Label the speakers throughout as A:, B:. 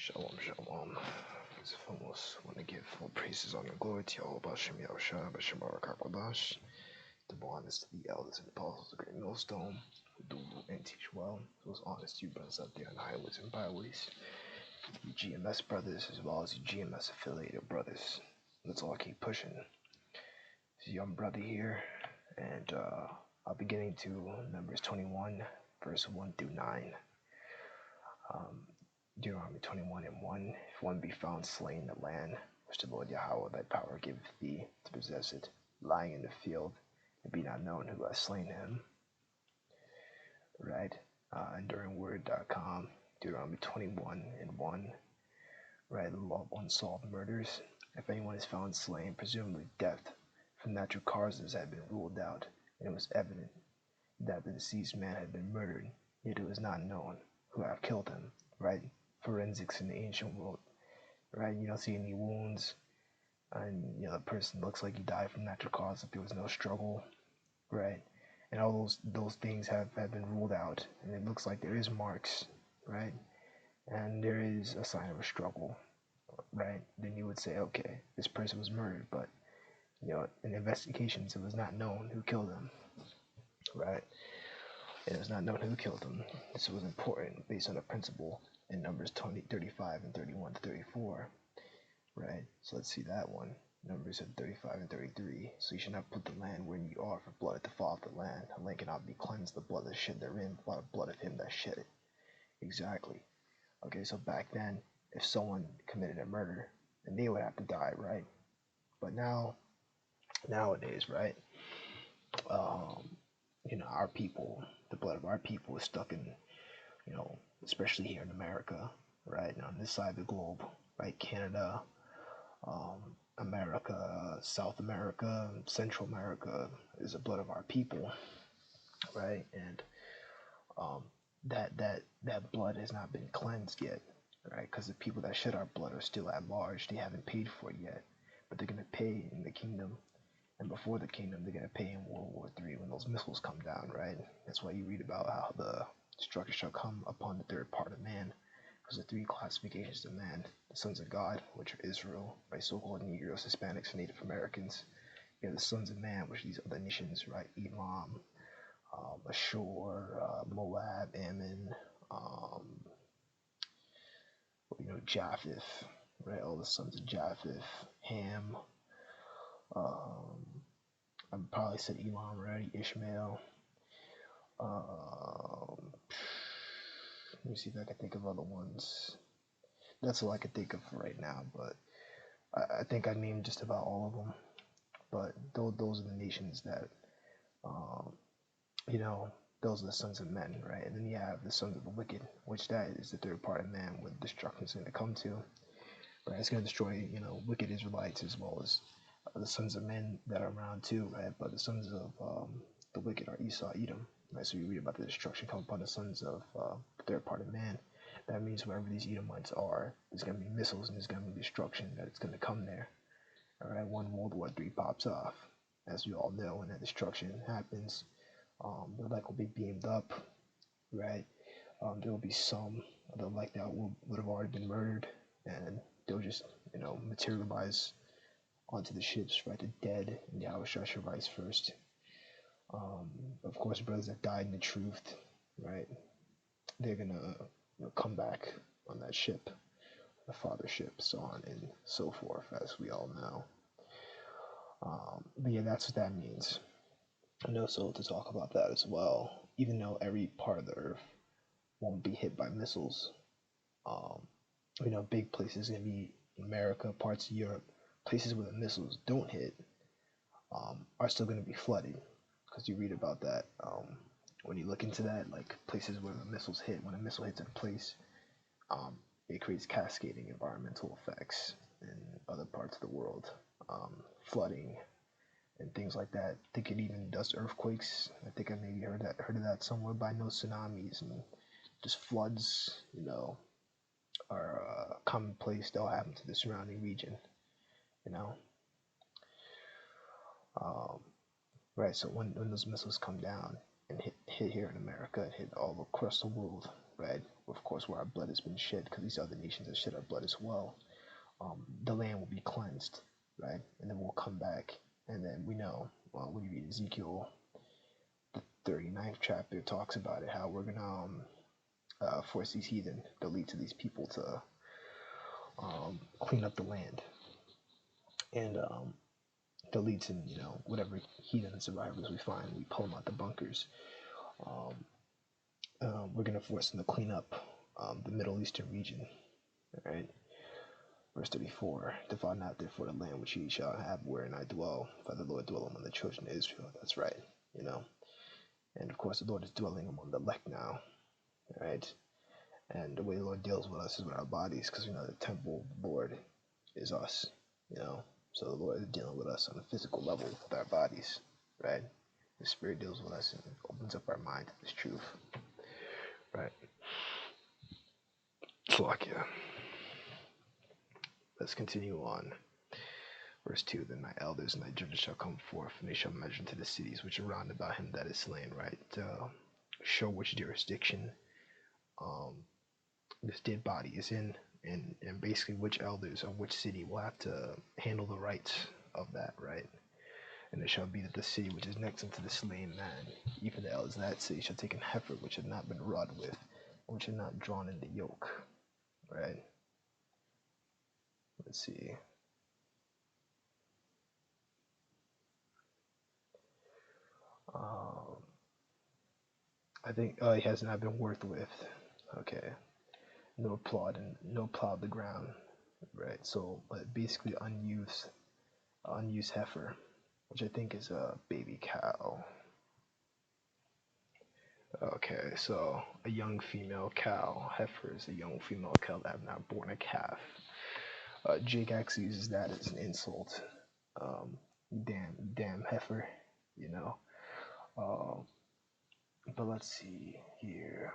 A: Shalom, shalom. It's almost want to give full praises, honor, and glory to Yahweh Bashem Yahushua, Bashem Barakakadash. The blindness to the elders and apostles, the great millstone, who do and teach well. Those honest you brothers out there on the highways and byways. You GMS brothers, as well as you GMS affiliated brothers. Let's all keep pushing. This is young brother here, and I'll be getting to Numbers 21, verse 1 through 9. Deuteronomy 21:1. If one be found slain in the land which the Lord Yahweh thy power giveth thee to possess it, lying in the field, and be not known who has slain him. Right? EnduringWord.com, Deuteronomy 21:1. Right? The law of unsolved murders. If anyone is found slain, presumably death from natural causes had been ruled out, and it was evident that the deceased man had been murdered, yet it was not known who had killed him. Right? Forensics in the ancient world, right? You don't see any wounds, and the person looks like he died from natural cause if there was no struggle, right? And all those things have been ruled out, and it looks like there is marks, right? And there is a sign of a struggle, right? Then you would say, okay, this person was murdered, but in investigations it was not known who killed him, right? And it was not known who killed him. This was important based on a principle in Numbers 35 and 31 to 34, right? So let's see that one. Numbers 35 and 33. So you should not put the land wherein you are for blood at the fall of the land. A land cannot be cleansed, the blood that shed therein, by the blood of him that shed it. Exactly. Okay, so back then, if someone committed a murder, then they would have to die, right? But nowadays, right? Our people, the blood of our people is stuck in, especially here in America, right? On this side of the globe, right? Canada, America, South America, Central America is the blood of our people, right? And that blood has not been cleansed yet, right? Because the people that shed our blood are still at large. They haven't paid for it yet, but they're going to pay in the kingdom. And before the kingdom, they're going to pay in World War III when those missiles come down, right? That's why you read about how the destruction shall come upon the third part of man. Because the three classifications of man: the sons of God, which are Israel, right? So-called Negroes, Hispanics, Native Americans. You have the sons of man, which are these other nations, right? Ephraim, Ashur, Moab, Ammon, Japheth, right? All the sons of Japheth, Ham. I probably said Elam already, Ishmael. Let me see if I can think of other ones. That's all I can think of right now, but I think I named just about all of them. But those are the nations that, those are the sons of men, right? And then you have the sons of the wicked, which that is the third part of man, where destruction is going to come to. Right? It's going to destroy, wicked Israelites as well as the sons of men that are around too, right? But the sons of the wicked are Esau, Edom, right? So you read about the destruction come upon the sons of the third part of man. That means wherever these Edomites are, there's going to be missiles and there's going to be destruction that it's going to come there. All right, when World War III pops off, as we all know, when that destruction happens, the elect will be beamed up, right? There will be some of the elect that would have already been murdered, and they'll just, materialize onto the ships, right? The dead, and Yahushua shall rise first. Of course, brothers that died in the truth, right? They're gonna come back on that ship, the father ship, so on and so forth, as we all know. But yeah, that's what that means. And also to talk about that as well, even though every part of the earth won't be hit by missiles, big places gonna be America, parts of Europe, places where the missiles don't hit are still going to be flooded, because you read about that when you look into that, like places where the missiles hit. When a missile hits a place, it creates cascading environmental effects in other parts of the world, flooding and things like that. I think it even does earthquakes. I think I maybe heard of that somewhere, but I know tsunamis and just floods, are commonplace. They'll happen to the surrounding region. Right, so when those missiles come down and hit here in America, hit all across the world, right, of course, where our blood has been shed, because these other nations have shed our blood as well, the land will be cleansed, right? And then we'll come back, and then we know, when you read Ezekiel, the 39th chapter talks about it, how we're going to force these heathen, the lead to these people to clean up the land. And the leads in, whatever heathen survivors we find, we pull them out the bunkers. We're going to force them to clean up the Middle Eastern region, right? Verse 34, defile not therefore the land which ye shall have wherein I dwell, for the Lord dwell among the children of Israel. That's right, And of course, the Lord is dwelling among the elect now, right? And the way the Lord deals with us is with our bodies, because the temple of the Lord is us, So the Lord is dealing with us on a physical level with our bodies, right? The Spirit deals with us and opens up our mind to this truth, right? So, yeah. Let's continue on. Verse 2, then thy elders and thy judges shall come forth, and they shall measure into the cities which are round about him that is slain, right? Show which jurisdiction this dead body is in, and basically which elders of which city will have to handle the rights of that, right? And it shall be that the city which is next unto the slain man, even the elders of that city, shall take an heifer which had not been wrought with, which had not drawn in the yoke, right? Let's see. I think he has not been worked with. Okay. No plowed the ground, right? So, but basically unused heifer, which I think is a baby cow. Okay, so a young female cow. Heifer is a young female cow that have not born a calf. Jake actually uses that as an insult. Damn heifer, But let's see here.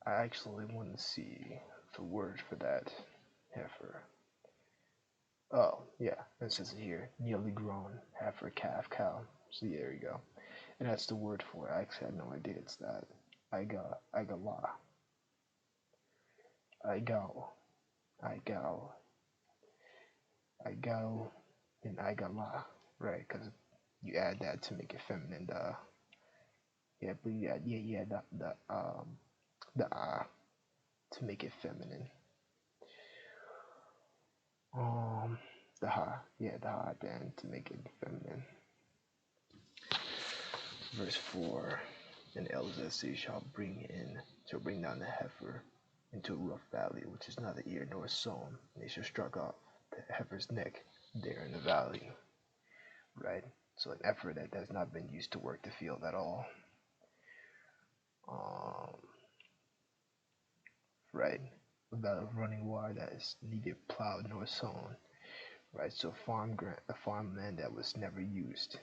A: I actually want to see the word for that heifer. Oh, yeah, it says it here. Nearly grown heifer, calf, cow. So there you go. And that's the word for it. I actually had no idea it's that. Igala. Igal, and Igala. Right, because you add that to make it feminine. But you add, the to make it feminine. The ha then to make it feminine. Verse 4, and the elders of the city shall bring down the heifer into a rough valley, which is neither ear nor sown, and they shall strike off the heifer's neck there in the valley. Right? So an heifer that has not been used to work the field at all. Right? A valley of running water that is neither plowed nor sown. Right? So farmland that was never used.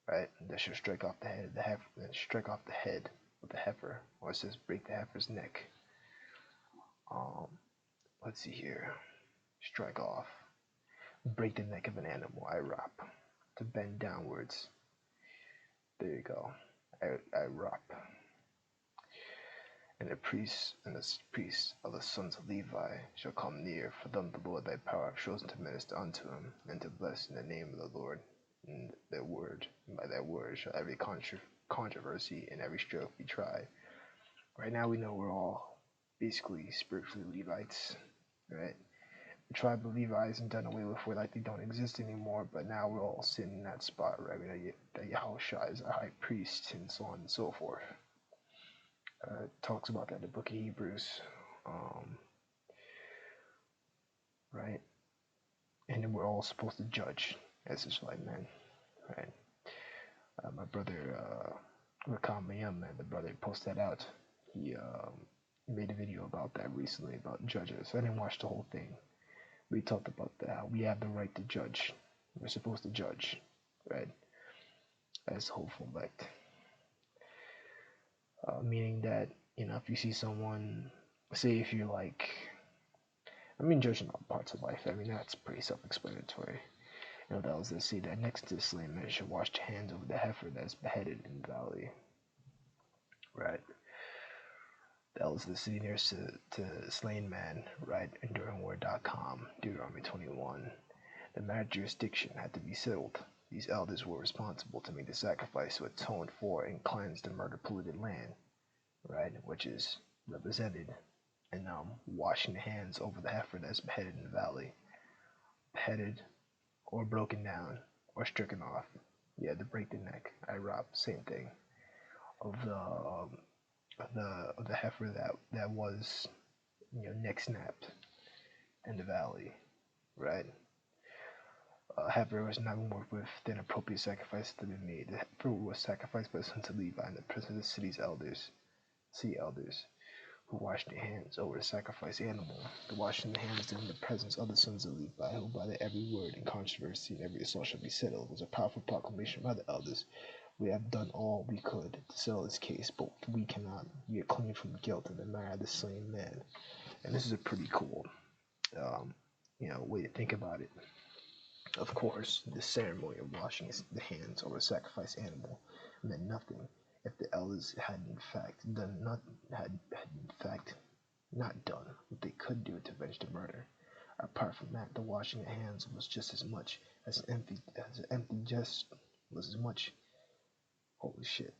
A: Right? That should strike off the head of the heifer, then strike off the head of the heifer, or it says break the heifer's neck. Let's see here. Strike off. Break the neck of an animal. Irop. To bend downwards. There you go. Irop. And the priests of the sons of Levi shall come near, for them the Lord thy power hath chosen to minister unto him, and to bless in the name of the Lord. And their word, by their word shall every controversy and every stroke be tried. Right now we know we're all basically spiritually Levites, right? The tribe of Levi isn't done away with, where like they don't exist anymore, but now we're all sitting in that spot, right? We know that Yahushua is a high priest, and so on and so forth. It talks about that in the book of Hebrews, right? And then we're all supposed to judge as Israelite men, right? My brother, Reuben, the brother posted that out. He made a video about that recently, about judges. I didn't watch the whole thing. We talked about that, how we have the right to judge. We're supposed to judge, right? As hopeful elect. Meaning that, if you see someone, say if you're like, judging all parts of life, that's pretty self-explanatory. The elders that say that next to the slain man should wash their hands over the heifer that is beheaded in the valley. Right. The elders of the city nearest to the slain man, right? EnduringWord.com, Deuteronomy 21. The matter jurisdiction had to be settled. These elders were responsible to make the sacrifice to atone for and cleanse the murder polluted land, right? Which is represented in washing the hands over the heifer that's beheaded in the valley. Beheaded or broken down or stricken off. Yeah, to break the neck. I rob, same thing. Of the heifer that was neck snapped in the valley, right? Heifer was not worked with, then appropriate sacrifice to be made. The heifer was sacrificed by the sons of Levi in the presence of the city elders, who washed their hands over the sacrificed animal. The washing the hands in the presence of the sons of Levi, who by their every word and controversy and every assault shall be settled, was a powerful proclamation by the elders. We have done all we could to settle this case, but we cannot. We are clean from guilt in the matter of the slain man. And this is a pretty cool, way to think about it. Of course, the ceremony of washing the hands over a sacrificed animal meant nothing if the elders had in fact not done what they could do to avenge the murder. Apart from that, the washing of hands was just as much as an empty jest was as much. Holy shit.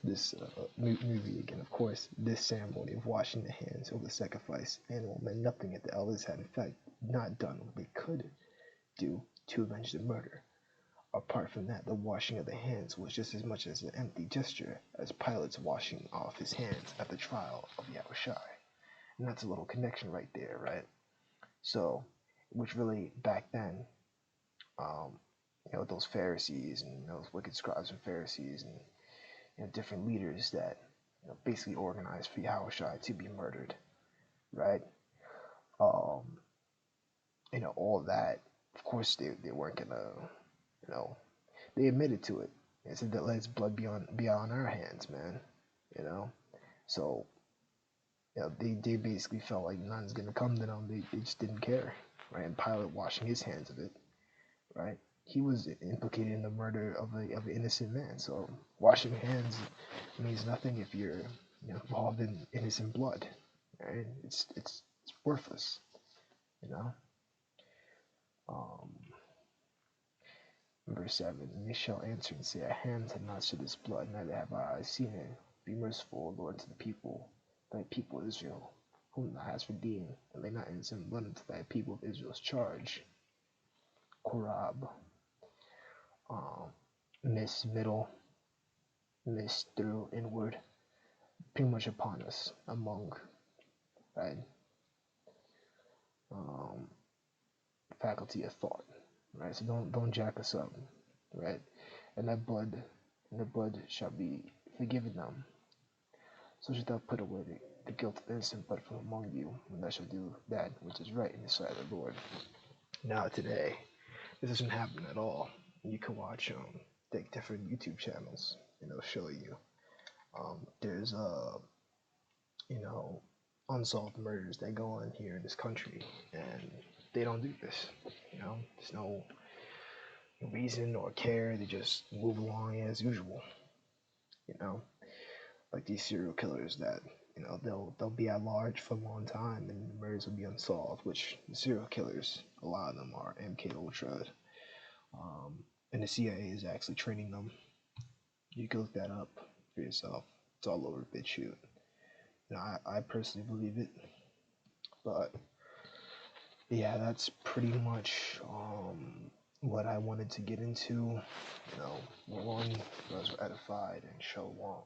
A: This movie again, of course, this ceremony of washing the hands over the sacrificed animal meant nothing if the elders had in fact not done what they could do to avenge the murder. Apart from that, the washing of the hands was just as much as an empty gesture as Pilate's washing off his hands at the trial of Yahushua. And that's a little connection right there, right? So, which really back then, those Pharisees and those wicked scribes and Pharisees and different leaders that basically organized for Yahushua to be murdered, right? All that. Of course, they weren't gonna, they admitted to it. They said that let's blood be on our hands, man. So they basically felt like none's gonna come to them. They just didn't care, right? And Pilate washing his hands of it, right? He was implicated in the murder of an innocent man. So washing hands means nothing if you're involved in innocent blood, right? It's worthless, Verse 7, and they shall answer and say, our hands have not shed this blood, neither have our eyes seen it. Be merciful, Lord, to the people, thy people Israel, whom thou hast redeemed, and lay not innocent blood unto thy people of Israel's charge. Korab. Miss, middle, miss, through, inward, pretty much upon us, among, right? Faculty of thought, right? So don't jack us up, right? And the blood shall be forgiven them. So shalt thou put away the guilt of innocent blood from among you, and thou shalt do that which is right in the sight of the Lord. Now today, this doesn't happen at all. You can watch different YouTube channels, and they'll show you. There's unsolved murders that go on here in this country, and they don't do this. There's no reason or care. They just move along as usual. Like these serial killers that they'll be at large for a long time, and the murders will be unsolved. Which the serial killers, a lot of them are MK Ultra, and the CIA is actually training them. You can look that up for yourself. It's all over BitChute. I personally believe it, but yeah, that's pretty much what I wanted to get into. One, you guys were edified, and shalom.